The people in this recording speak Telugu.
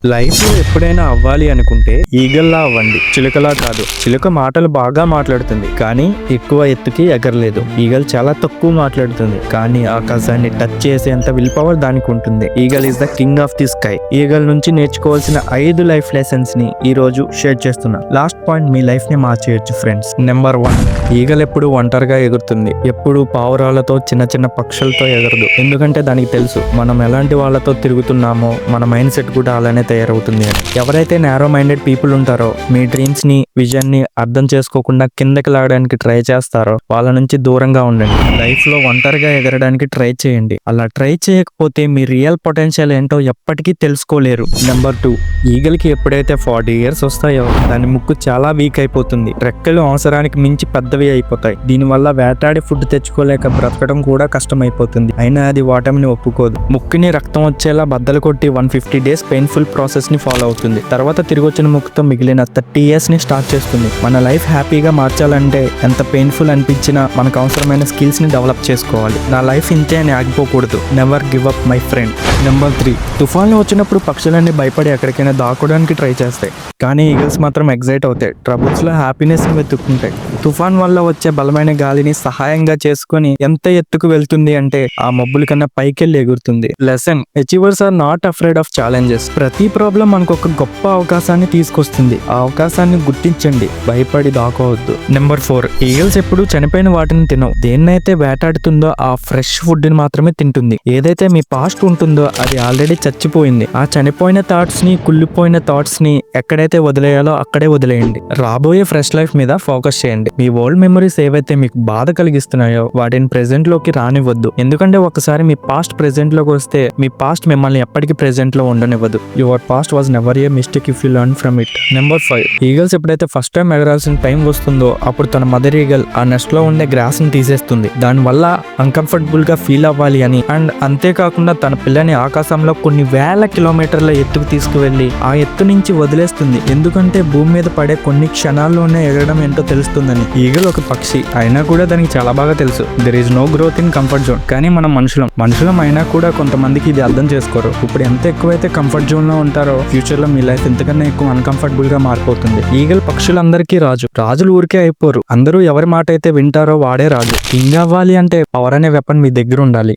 లైఫ్‌లో ఎప్పుడైనా అవ్వాలి అనుకుంటే ఈగల్లా అవ్వండి. చిలుకలా కాదు. చిలుక మాటలు బాగా మాట్లాడుతుంది. కానీ ఎక్కువ ఎత్తుకి ఎగరలేదు. ఈగల్ చాలా తక్కువ మాట్లాడుతుంది. కానీ ఆకాశాన్ని టచ్ చేసేంత విల్ పవర్ దానికి ఉంటుంది. Eagle is the king of the sky. Eagle నుంచి నేర్చుకోవాల్సిన 5 లైఫ్ లెసన్స్ ని ఈ రోజు షేర్ చేస్తున్నా. లాస్ట్ పాయింట్ మీ లైఫ్ ని మార్చేయచ్చు ఫ్రెండ్స్. నెంబర్ 1, ఈగల్ ఎప్పుడు ఒంటరిగా ఎగురుతుంది. ఎప్పుడు పావురాలతో చిన్న చిన్న పక్షులతో ఎగరదు. ఎందుకంటే దానికి తెలుసు మనం ఎలాంటి వాళ్ళతో తిరుగుతున్నామో మన మైండ్ సెట్ కూడా అలానే తయారవుతుంది అని. ఎవరైతే నారో మైండెడ్ పీపుల్ ఉంటారో, మీ డ్రీమ్స్ ని విజన్ ని అర్థం చేసుకోకుండా కిందకి లాగడానికి ట్రై చేస్తారో వాళ్ళ నుంచి దూరంగా ఉండండి. లైఫ్ లో ఒంటరిగా ఎగరడానికి ట్రై చేయండి. అలా ట్రై చేయకపోతే మీ రియల్ పొటెన్షియల్ ఏంటో ఎప్పటికీ తెలుసుకోలేరు. నెంబర్ 2, ఈగల్కి ఎప్పుడైతే 40 years వస్తాయో దాని ముక్కు చాలా వీక్ అయిపోతుంది. రెక్కలు అవసరానికి మించి పెద్దవి అయిపోతాయి. దీనివల్ల వేటాడి ఫుడ్ తెచ్చుకోలేక బ్రతకడం కూడా కష్టమైపోతుంది. అయినా అది ఓటమిని ఒప్పుకోదు. ముక్కుని రక్తం వచ్చేలా బద్దలు కొట్టి 150 days పెయిన్ఫుల్ ప్రాసెస్ ని ఫాలో అవుతుంది. తర్వాత తిరిగి వచ్చిన ముక్కుతో మిగిలిన 30 years ని స్టార్ట్ చేస్తుంది. మన లైఫ్ హ్యాపీగా మార్చాలంటే ఎంత పెయిన్ఫుల్ అనిపించినా మనకు అవసరమైన స్కిల్స్ ని డెవలప్ చేసుకోవాలి. నా లైఫ్ ఇంతే అని ఆగిపోకూడదు. Never give up my friend. Number 3, తుఫాన్లు వచ్చినప్పుడు పక్షులన్నీ భయపడి ఎక్కడికైనా దాక్కోవడానికి ట్రై చేస్తాయి. కానీ ఈగల్స్ మాత్రం ఎగ్జైట్ అవుతాయి. ట్రబుల్స్ లో హ్యాపీనెస్ ని వెతుక్కుంటాయి. తుఫాన్ వల్ల వచ్చే బలమైన గాలిని సహాయంగా చేసుకుని ఎంత ఎత్తుకు వెళ్తుంది అంటే ఆ మబ్బుల కన్నా పైకెళ్ళి ఎగురుతుంది. Lesson: achievers are not afraid of challenges. ప్రతి ప్రాబ్లం మనకు ఒక గొప్ప అవకాశాన్ని తీసుకొస్తుంది. ఆ అవకాశాన్ని గుర్తించండి, భయపడి దాకోవద్దు. నెంబర్ 4, ఈగల్స్ ఎప్పుడు చనిపోయిన వాటిని తినవు. దేన్నైతే వేటాడుతుందో ఆ ఫ్రెష్ ఫుడ్ ని మాత్రమే తింటుంది. ఏదైతే మీ పాస్ట్ ఉంటుందో అది ఆల్రెడీ చచ్చిపోయింది. ఆ చనిపోయిన థాట్స్ ని, కుళ్ళిపోయిన థాట్స్ ని ఎక్కడైతే వదిలేయాలో అక్కడే వదిలేయండి. రాబోయే ఫ్రెష్ లైఫ్ మీద ఫోకస్ చేయండి. మీ ఓల్డ్ మెమరీస్ ఏవైతే మీకు బాధ కలిగిస్తున్నాయో వాటిని ప్రెజెంట్ లోకి రానివ్వద్దు. ఎందుకంటే ఒకసారి మీ పాస్ట్ ప్రెజెంట్ లోకి వస్తే మీ పాస్ట్ మిమ్మల్ని ఎప్పటికీ ప్రెజెంట్ లో ఉండనివ్వదు. Your past was never a mistake if you learn from it. Number 5, eagles ఎప్పుడైతే ఫస్ట్ టైం ఎగరాల్సిన టైం వస్తుందో అప్పుడు తన మదర్ ఈగల్ ఆ నెస్ట్ లో ఉండే గ్రాస్ ని తీసేస్తుంది. దానివల్ల అన్కంఫర్టబుల్ గా ఫీల్ అవ్వాలి అని. అండ్ అంతేకాకుండా తన పిల్లని ఆకాశంలో కొన్ని వేల కిలోమీటర్ల ఎత్తుకు తీసుకువెళ్లి ఆ ఎత్తు నుంచి వదిలేస్తుంది. ఎందుకంటే భూమి మీద పడే కొన్ని క్షణాల్లోనే ఎగరడం ఏంటో తెలుస్తుందని. ఈగల్ ఒక పక్షి అయినా కూడా దానికి చాలా బాగా తెలుసు there is no growth in comfort zone. కానీ మనం మనుషులం అయినా కూడా కొంతమందికి ఇది అర్థం చేసుకోరు. ఇప్పుడు ఎంత ఎక్కువైతే కంఫర్ట్ జోన్ లో ఉంటారో ఫ్యూచర్ లో మీ లైఫ్ ఎంతకన్నా ఎక్కువ అన్కంఫర్టబుల్ గా మారిపోతుంది. ఈగల్ పక్షులందరికీ రాజులు ఊరికే అయిపోరు. అందరూ ఎవరి మాట అయితే వింటారో వాడే రాజు. కింగ్ అవ్వాలి అంటే పవర్ అనే వెపన్ మీ దగ్గర ఉండాలి.